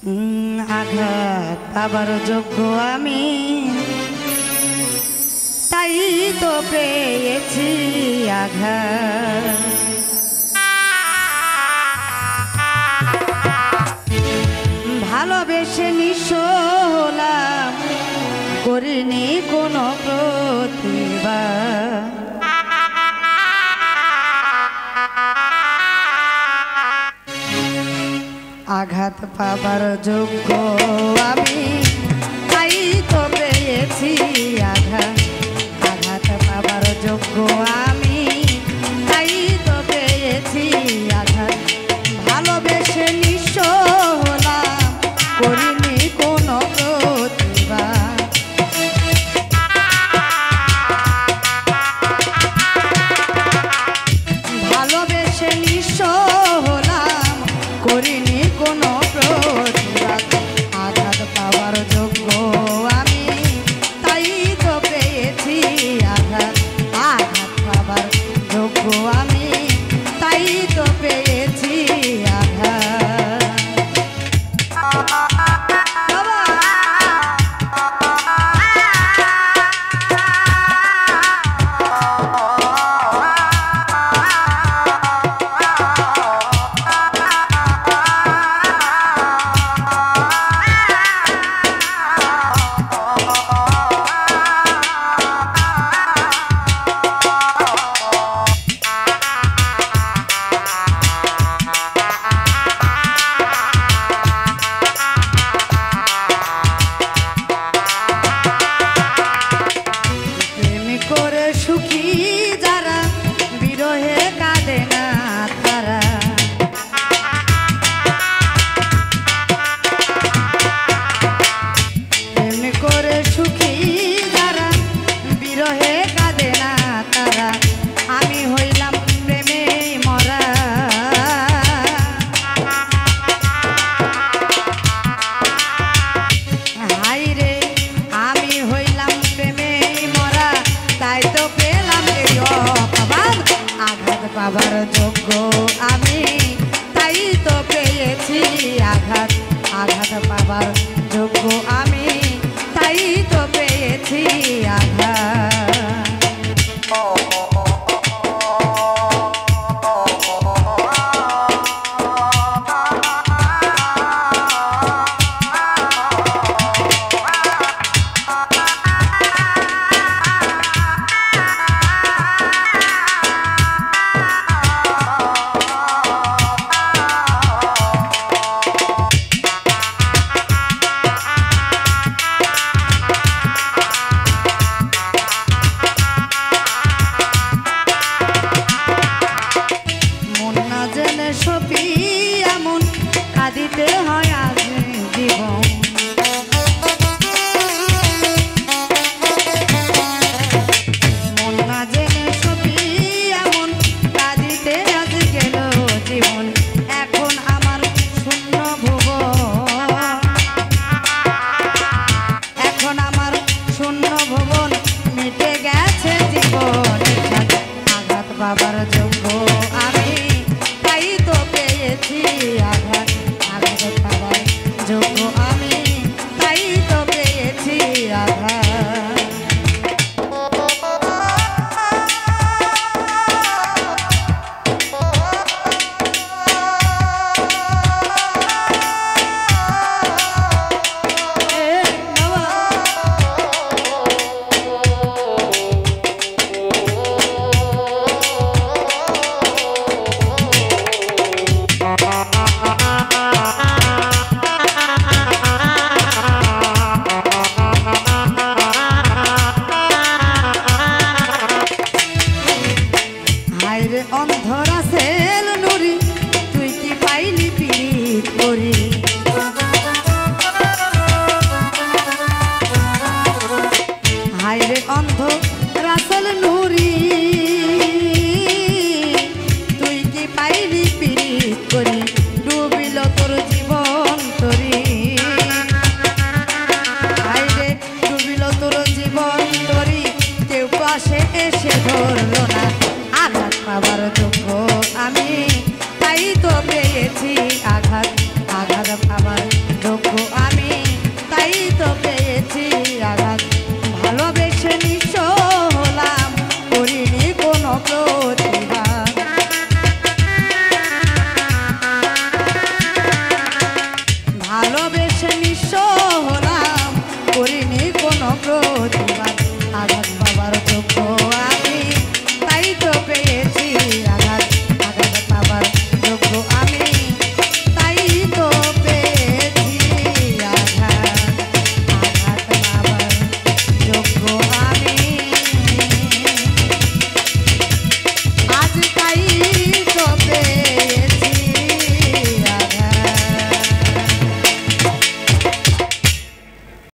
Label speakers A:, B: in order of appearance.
A: আঘাত পাবার যোগ্য আমি, তাই তো পেয়েছি আঘাত। ভালোবেসে নিঃস্ব হলাম, করিনি কোনো প্রতিবাদ। আঘাত পাবার যোগ্য আমি, তাই তো পেয়েছি আঘাত। আঘাত পাবার যোগ্য আমি, তাই তো পেয়েছি আঘাত। ভালোবেসে নিঃস্ব হলাম, করিনি কোনো প্রতিবাদ। ভালোবেসে নিঃস্ব হলাম, করিনি কোনো প্রতিবাদ। আঘাত পাওয়ার যোগ্য আমি, তাই তো পেয়েছি আঘাত। আঘাত পাওয়ার যোগ্য আমি, তাই তো পেয়েছি আঘাত। সুখী যারা বিরহে কাঁদে না তারা, প্রেম করে সুখী যারা বিরহে কাঁদে না তারা, আমি হইলাম প্রেমে মরা। হাই রে আমি হইলাম প্রেমে মরা, তাই তো পেলাম এই অপবাদ। আঘাত পাবার যোগ্য আমি, তাই তো পেয়েছি আঘাত। আঘাত পাবার যোগ্য আমি, তাই তো পেয়েছি আঘাত। সপি এমন কাঁদিতে হয় আজ জীবন, মন না জেনে সপি এমন কাঁদিতে আজ গেল জীবন। এখন আমার শূন্য ভুবন, এখন আমার শূন্য ভুবন, মিটে গেছে জীবন। আঘাত পাবার যোগ্য আমি, তাই তো পেয়েছি আঘাত। আঘাত পাবার যোগ্য আমি, তাই তো পেয়েছি আঘাত। অন্ধরা সেল নুরি, তুই কি পাইলি পীড়িত করি। হায়রে অন্ধ রাসেল নুরি, তুই কি পাইলি পীড়িত করি। ডুবিল তোর জীবন তরি, হায়রে ডুবিল তোর জীবন তরি, কেউ পাশে এসে ধরল না। আঘাত পাবার যোগ্য আমি, তাই তো পেয়েছি আঘাত। আঘাত পাবার